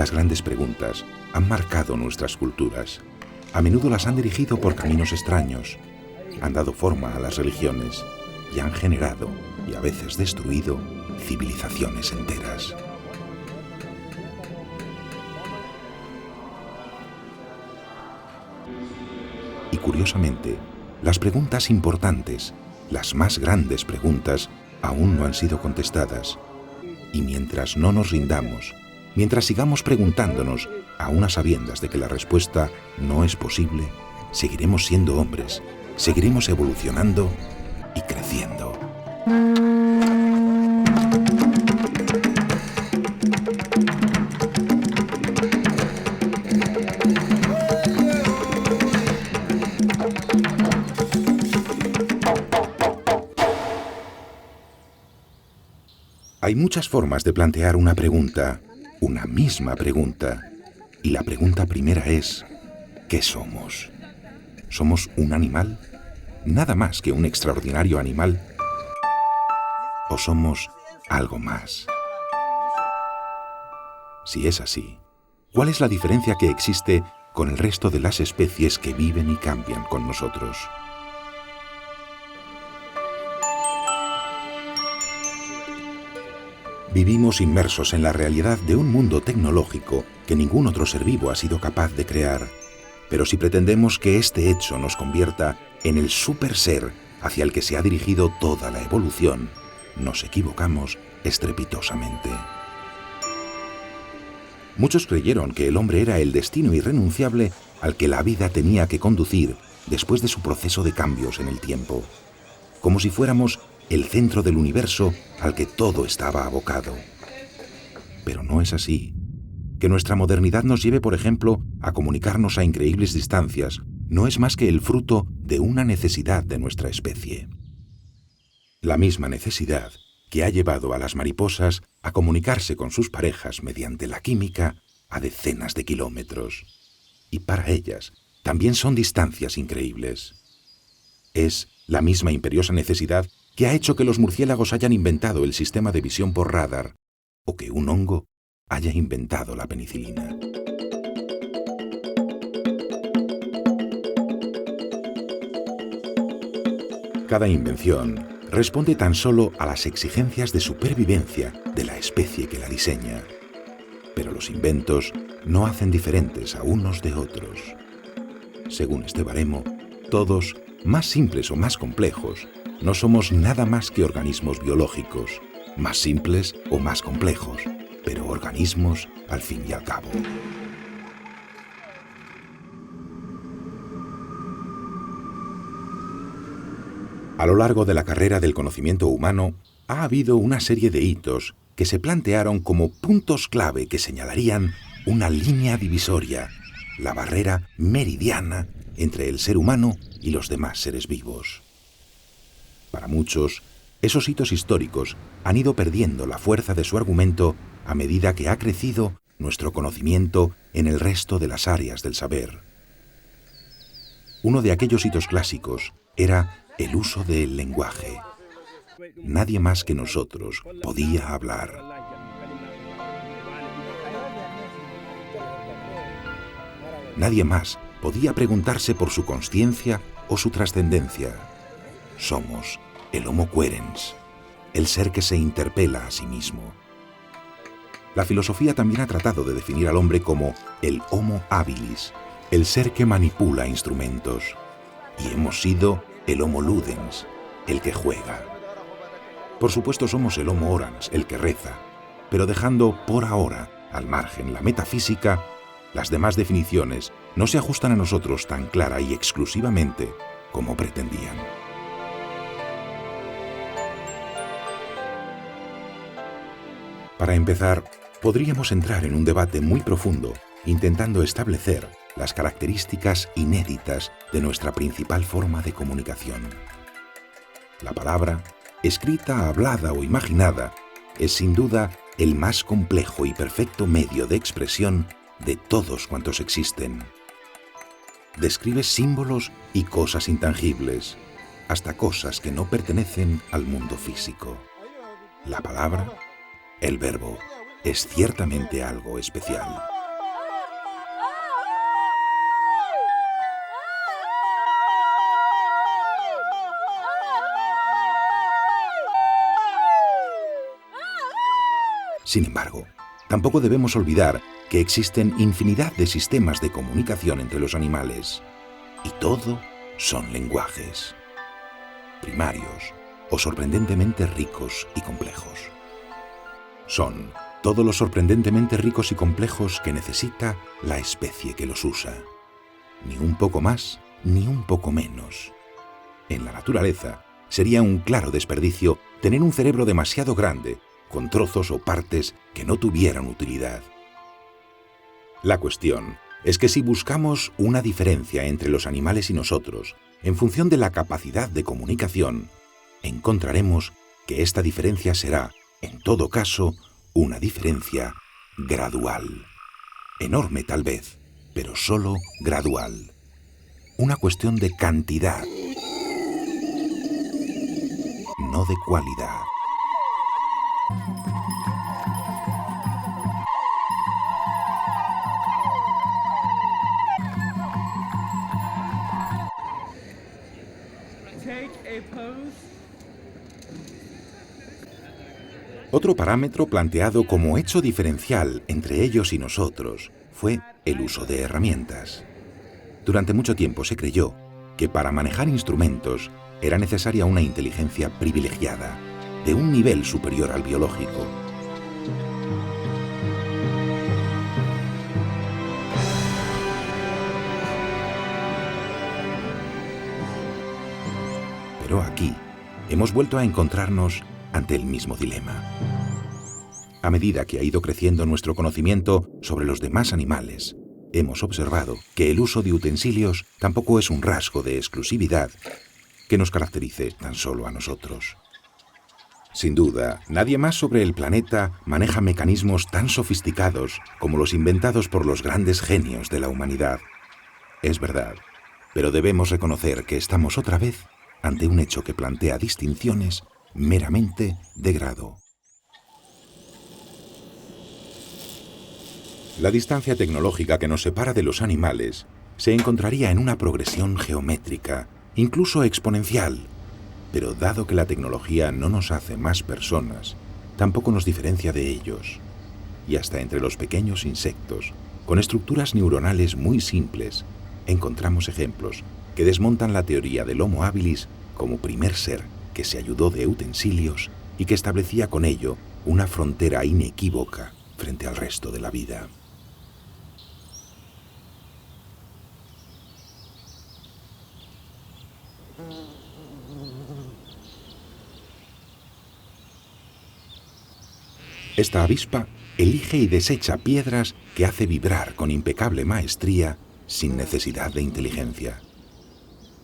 Las grandes preguntas han marcado nuestras culturas. A menudo las han dirigido por caminos extraños, han dado forma a las religiones y han generado, y a veces destruido, civilizaciones enteras. Y curiosamente, las preguntas importantes, las más grandes preguntas, aún no han sido contestadas. Y mientras no nos rindamos, mientras sigamos preguntándonos, aún a sabiendas de que la respuesta no es posible, seguiremos siendo hombres, seguiremos evolucionando y creciendo. Hay muchas formas de plantear una pregunta, una misma pregunta. Y la pregunta primera es, ¿qué somos? ¿Somos un animal? ¿Nada más que un extraordinario animal? ¿O somos algo más? Si es así, ¿cuál es la diferencia que existe con el resto de las especies que viven y cambian con nosotros? Vivimos inmersos en la realidad de un mundo tecnológico que ningún otro ser vivo ha sido capaz de crear. Pero si pretendemos que este hecho nos convierta en el super ser hacia el que se ha dirigido toda la evolución, nos equivocamos estrepitosamente. Muchos creyeron que el hombre era el destino irrenunciable al que la vida tenía que conducir después de su proceso de cambios en el tiempo, como si fuéramos el centro del universo al que todo estaba abocado. Pero no es así. Que nuestra modernidad nos lleve, por ejemplo, a comunicarnos a increíbles distancias, no es más que el fruto de una necesidad de nuestra especie. La misma necesidad que ha llevado a las mariposas a comunicarse con sus parejas mediante la química a decenas de kilómetros. Y para ellas también son distancias increíbles. Es la misma imperiosa necesidad que ha hecho que los murciélagos hayan inventado el sistema de visión por radar, o que un hongo haya inventado la penicilina. Cada invención responde tan solo a las exigencias de supervivencia de la especie que la diseña. Pero los inventos no hacen diferentes a unos de otros. Según este baremo, todos, más simples o más complejos, no somos nada más que organismos biológicos, más simples o más complejos, pero organismos al fin y al cabo. A lo largo de la carrera del conocimiento humano, ha habido una serie de hitos que se plantearon como puntos clave que señalarían una línea divisoria, la barrera meridiana entre el ser humano y los demás seres vivos. Para muchos, esos hitos históricos han ido perdiendo la fuerza de su argumento a medida que ha crecido nuestro conocimiento en el resto de las áreas del saber. Uno de aquellos hitos clásicos era el uso del lenguaje. Nadie más que nosotros podía hablar. Nadie más podía preguntarse por su consciencia o su trascendencia. Somos el Homo querens, el ser que se interpela a sí mismo. La filosofía también ha tratado de definir al hombre como el Homo habilis, el ser que manipula instrumentos. Y hemos sido el Homo ludens, el que juega. Por supuesto somos el Homo orans, el que reza, pero dejando por ahora al margen la metafísica, las demás definiciones no se ajustan a nosotros tan clara y exclusivamente como pretendían. Para empezar, podríamos entrar en un debate muy profundo intentando establecer las características inéditas de nuestra principal forma de comunicación. La palabra, escrita, hablada o imaginada, es sin duda el más complejo y perfecto medio de expresión de todos cuantos existen. Describe símbolos y cosas intangibles, hasta cosas que no pertenecen al mundo físico. La palabra, el verbo, es ciertamente algo especial. Sin embargo, tampoco debemos olvidar que existen infinidad de sistemas de comunicación entre los animales, y todo son lenguajes, primarios o sorprendentemente ricos y complejos. Son todos los sorprendentemente ricos y complejos que necesita la especie que los usa, ni un poco más ni un poco menos. En la naturaleza sería un claro desperdicio tener un cerebro demasiado grande con trozos o partes que no tuvieran utilidad. La cuestión es que si buscamos una diferencia entre los animales y nosotros, en función de la capacidad de comunicación, encontraremos que esta diferencia será, en todo caso, una diferencia gradual. Enorme tal vez, pero solo gradual. Una cuestión de cantidad, no de cualidad. Otro parámetro planteado como hecho diferencial entre ellos y nosotros fue el uso de herramientas. Durante mucho tiempo se creyó que para manejar instrumentos era necesaria una inteligencia privilegiada, de un nivel superior al biológico. Pero aquí hemos vuelto a encontrarnos ante el mismo dilema. A medida que ha ido creciendo nuestro conocimiento sobre los demás animales, hemos observado que el uso de utensilios tampoco es un rasgo de exclusividad que nos caracterice tan solo a nosotros. Sin duda, nadie más sobre el planeta maneja mecanismos tan sofisticados como los inventados por los grandes genios de la humanidad. Es verdad, pero debemos reconocer que estamos otra vez ante un hecho que plantea distinciones meramente de grado. La distancia tecnológica que nos separa de los animales se encontraría en una progresión geométrica, incluso exponencial. Pero dado que la tecnología no nos hace más personas, tampoco nos diferencia de ellos. Y hasta entre los pequeños insectos, con estructuras neuronales muy simples, encontramos ejemplos que desmontan la teoría del Homo habilis como primer ser que se ayudó de utensilios y que establecía con ello una frontera inequívoca frente al resto de la vida. Esta avispa elige y desecha piedras que hace vibrar con impecable maestría sin necesidad de inteligencia.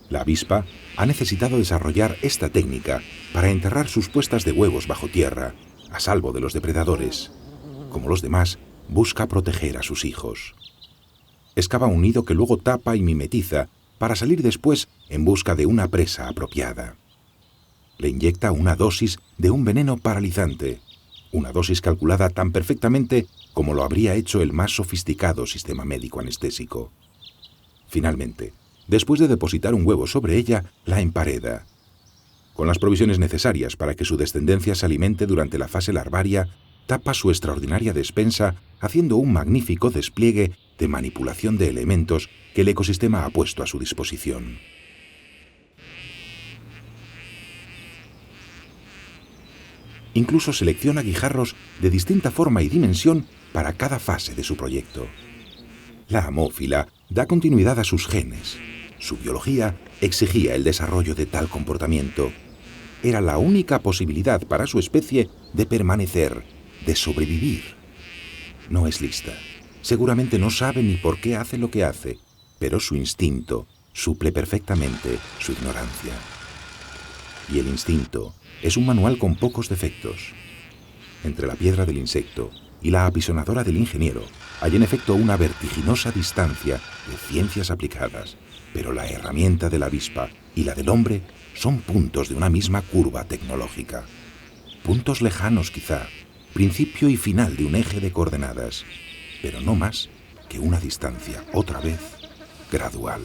La avispa ha necesitado desarrollar esta técnica para enterrar sus puestas de huevos bajo tierra, a salvo de los depredadores. Como los demás, busca proteger a sus hijos. Excava un nido que luego tapa y mimetiza para salir después en busca de una presa apropiada. Le inyecta una dosis de un veneno paralizante, una dosis calculada tan perfectamente como lo habría hecho el más sofisticado sistema médico anestésico. Finalmente, después de depositar un huevo sobre ella, la empareda. Con las provisiones necesarias para que su descendencia se alimente durante la fase larvaria, tapa su extraordinaria despensa haciendo un magnífico despliegue de manipulación de elementos que el ecosistema ha puesto a su disposición. Incluso selecciona guijarros de distinta forma y dimensión para cada fase de su proyecto. La amófila da continuidad a sus genes. Su biología exigía el desarrollo de tal comportamiento. Era la única posibilidad para su especie de permanecer, de sobrevivir. No es lista. Seguramente no sabe ni por qué hace lo que hace, pero su instinto suple perfectamente su ignorancia. Y el instinto es un manual con pocos defectos. Entre la piedra del insecto y la apisonadora del ingeniero hay en efecto una vertiginosa distancia de ciencias aplicadas, pero la herramienta de la avispa y la del hombre son puntos de una misma curva tecnológica. Puntos lejanos quizá, principio y final de un eje de coordenadas, pero no más que una distancia, otra vez, gradual.